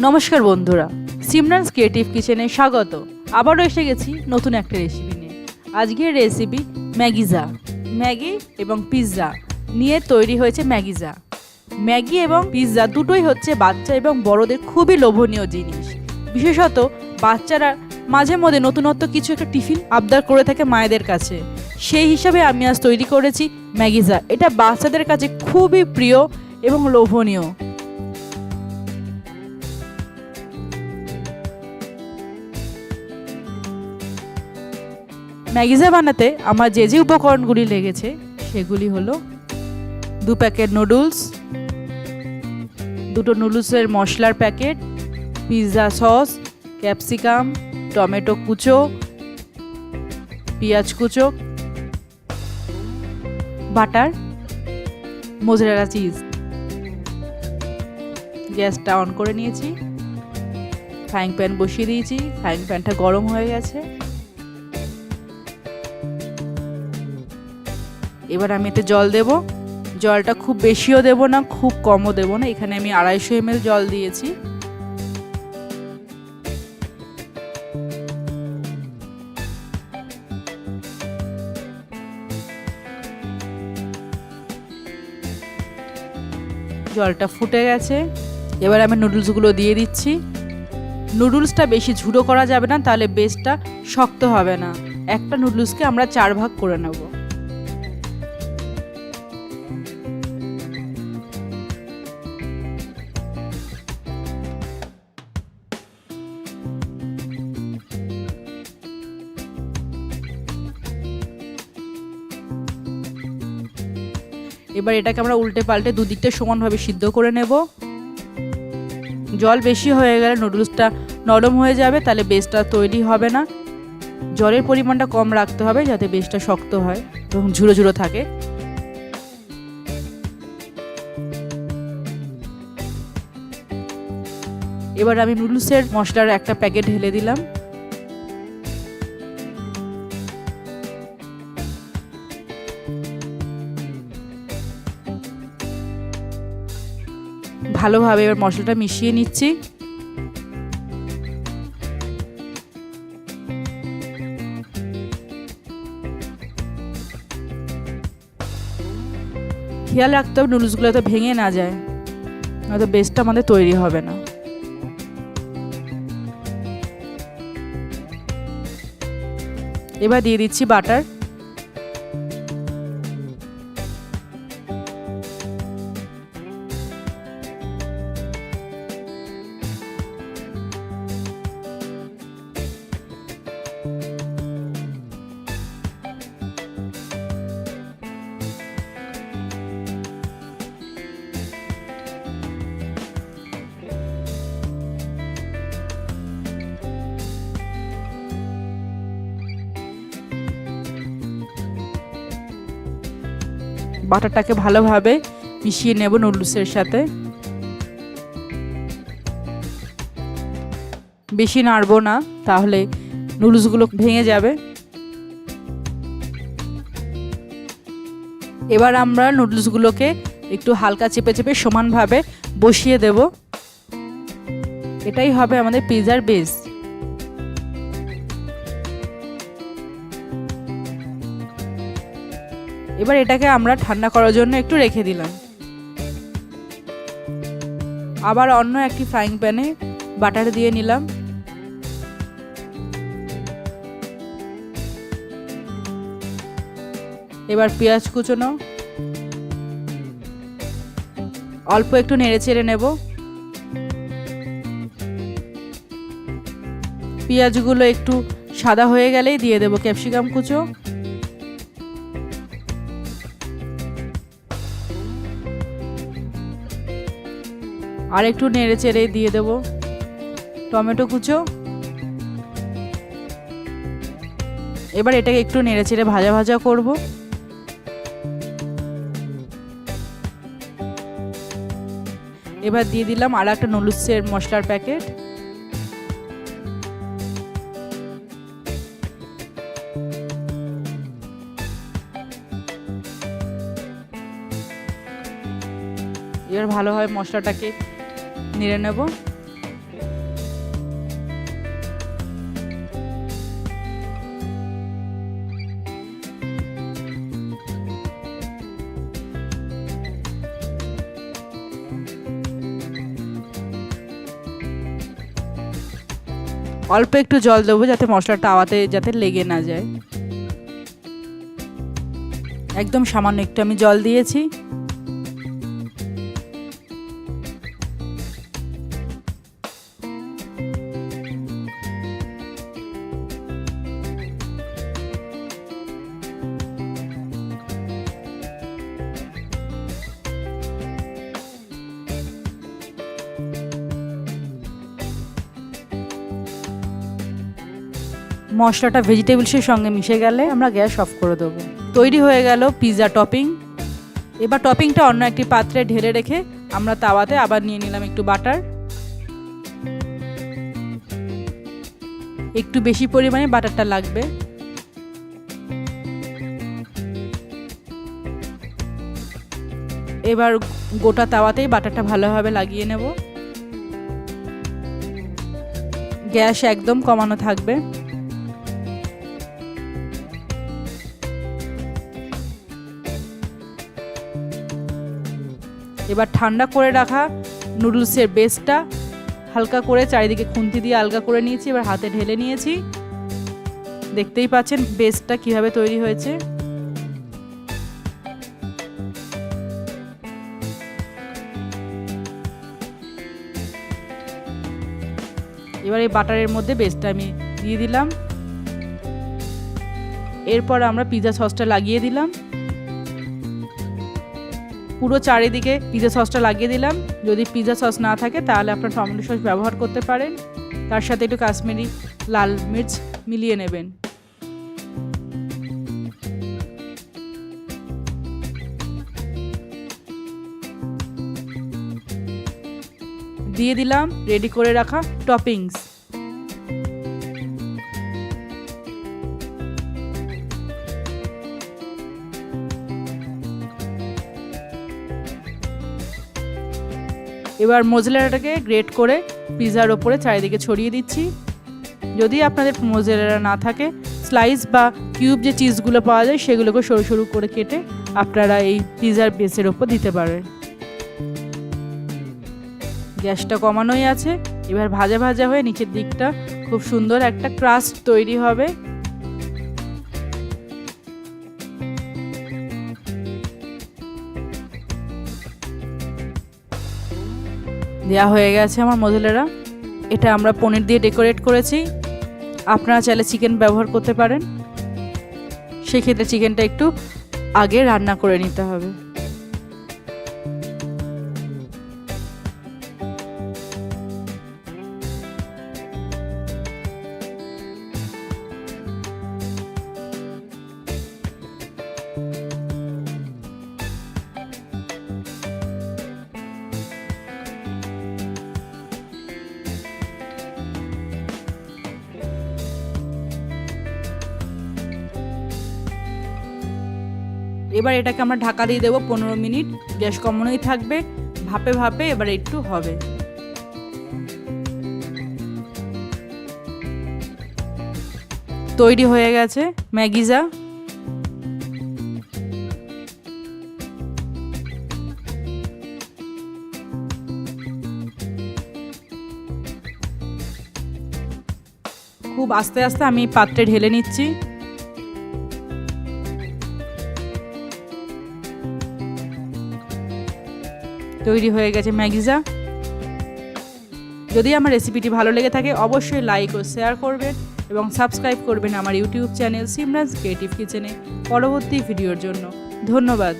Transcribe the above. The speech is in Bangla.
নমস্কার বন্ধুরা, সিমরানস ক্রিয়েটিভ কিচেনে স্বাগত। আবারও এসে গেছি নতুন একটা রেসিপি নিয়ে। আজকের রেসিপি ম্যাগিজা। ম্যাগি এবং পিৎজা নিয়ে তৈরি হয়েছে ম্যাগিজা। ম্যাগি এবং পিৎজা দুটোই হচ্ছে বাচ্চা এবং বড়দের খুবই লোভনীয় জিনিস। বিশেষত বাচ্চারা মাঝে মধ্যে নতুনত্ব কিছু একটা টিফিন আবদার করে থাকে মায়েদের কাছে। সেই হিসাবে আমি আজ তৈরি করেছি ম্যাগিজা। এটা বাচ্চাদের কাছে খুবই প্রিয় এবং লোভনীয়। ম্যাগিজা বানাতে আমার যে উপকরণগুলি লেগেছে সেগুলি হলো 2 প্যাকেট নুডলস, 2টো নুডলসের মশলার packet, pizza sauce, capsicum, tomato কুচো, পেঁয়াজ কুচো, বাটার, মোজারেলা চিজ। গ্যাসটা অন করে নিয়েছি, ফ্রাইং প্যান বসিয়ে দিয়েছি। ফ্রাইং প্যানটা গরম হয়ে গেছে। এবার আমি এতে জল দেব। জলটা খুব বেশিও দেব না, খুব কমও দেব না। এখানে আমি 250 ml জল দিয়েছি। জলটা ফুটে গেছে। এবার আমি নুডলসগুলো দিয়ে দিচ্ছি। নুডলসটা বেশি ঝুড়ো করা যাবে না, তাহলে বেসটা শক্ত হবে না। একটা নুডলসকে আমরা 4 ভাগ করে নেব। এবার এটাকে আমরা উল্টে পাল্টে দুদিকটা সমানভাবে সিদ্ধ করে নেব। জল বেশি হয়ে গেলে নুডলসটা নরম হয়ে যাবে, তাহলে বেসটা তৈরি হবে না। জলের পরিমাণটা কম রাখতে হবে যাতে বেসটা শক্ত হয় এবং ঝুড়ো ঝুড়ো থাকে। এবার আমি নুডলসের মশলার একটা প্যাকেট ঢেলে দিলাম। ভালোভাবে এবার মশলাটা মিশিয়ে নিচ্ছি। খেয়াল রাখতে হবে নুডলসগুলো তো ভেঙে না যায়, নয়তো বেসটা আমাদের তৈরি হবে না। এবার দিয়ে দিচ্ছি বাটার। বাটারটাকে ভালোভাবে মিশিয়ে নেব নুডলসের সাথে। বেশি নাড়বো না, তাহলে নুডলসগুলো ভেঙে যাবে। এবার আমরা নুডলসগুলোকে একটু হালকা চেপে চেপে সমানভাবে বসিয়ে দেব। এটাই হবে আমাদের পিৎজার বেস। এবার এটাকে আমরা ঠান্ডা করার জন্য একটু রেখে দিলাম। আবার অন্য একটি ফ্রাইং প্যানে বাটার দিয়ে নিলাম। এবার পেঁয়াজ কুচোনো, অল্প একটু নেড়ে চেড়ে নেব। পেঁয়াজগুলো একটু সাদা হয়ে গেলেই দিয়ে দেব ক্যাপসিকাম কুচো। আর একটু নেড়ে চেড়ে দিয়ে দেব টমেটো কুচো। এবার এটাকে একটু নেড়ে চেড়ে ভাজা ভাজা করব। এবার দিয়ে দিলাম আর একটা নুডলসের মশলার প্যাকেট। এবার ভালোভাবে মশলাটাকে নেড়ে নেব। অল্প একটু জল দেবো যাতে মশলাটা তাওয়াতে যাতে লেগে না যায়। একদম সামান্য একটু আমি জল দিয়েছি। মশলাটা ভেজিটেবলসের সঙ্গে মিশে গেলে আমরা গ্যাস অফ করে দেবো। তৈরি হয়ে গেল পিৎজা টপিং। এবার টপিংটা অন্য একটি পাত্রে ঢেলে রেখে আমরা তাওয়াতে আবার নিয়ে নিলাম একটু বাটার। একটু বেশি পরিমাণে বাটারটা লাগবে। এবার গোটা তাওয়াতেই বাটারটা ভালোভাবে লাগিয়ে নেব। গ্যাস একদম কমানো থাকবে। এবার ঠান্ডা করে রাখা নুডলসের বেসটা হালকা করে চারিদিকে খুন্তি দিয়ে আলগা করে নিয়েছি। এবার হাতে ঢেলে নিয়েছি। দেখতেই পাচ্ছেন বেসটা কিভাবে তৈরি হয়েছে। এবার এই বাটারের মধ্যে বেসটা আমি দিয়ে দিলাম। এরপর আমরা পিৎজা সসটা লাগিয়ে দিলাম। পুরো চারিদিকে পিৎজা সসটা লাগিয়ে দিলাম। যদি পিৎজা সস না থাকে তাহলে আপনারা টমেটো সস ব্যবহার করতে পারেন। তার সাথে একটু কাশ্মীরি লাল মির্চ মিলিয়ে নেবেন। দিয়ে দিলাম রেডি করে রাখা টপিংস। এবার মোজারেলাটাকে গ্রেট করে পিৎজার ওপরে চারিদিকে ছড়িয়ে দিচ্ছি। যদি আপনাদের মোজারেলা না থাকে স্লাইস বা কিউব যে চিজগুলো পাওয়া যায় সেগুলোকে সরু সরু করে কেটে আপনারা এই পিৎজার বেসের ওপর দিতে পারেন। গ্যাসটা কমানোই আছে। এবার ভাজা ভাজা হয়ে নিচের দিকটা খুব সুন্দর একটা ক্রাস্ট তৈরি হবে। দেওয়া হয়ে গেছে আমার মোজারেলা। এটা আমরা পনির দিয়ে ডেকোরেট করেছি। আপনারা চাইলে চিকেন ব্যবহার করতে পারেন। সেক্ষেত্রে চিকেনটা একটু আগে রান্না করে নিতে হবে। এবার এটাকে আমরা ঢাকা দিয়ে দেবো 15 মিনিট। গ্যাস কমানোই থাকবে। ভাপে ভাপে এবার একটু হবে। তৈরি হয়ে গেছে ম্যাগিজা। খুব আস্তে আস্তে আমি পাত্রে ঢেলে নিচ্ছি। তৈরি হয়ে গেছে ম্যাগিজা। যদি আমার রেসিপিটি ভালো লেগে থাকে অবশ্যই লাইক ও শেয়ার করবেন এবং সাবস্ক্রাইব করবেন আমার ইউটিউব চ্যানেল সিমরানস ক্রিয়েটিভ কিচেনে পরবর্তী ভিডিওর জন্য। ধন্যবাদ।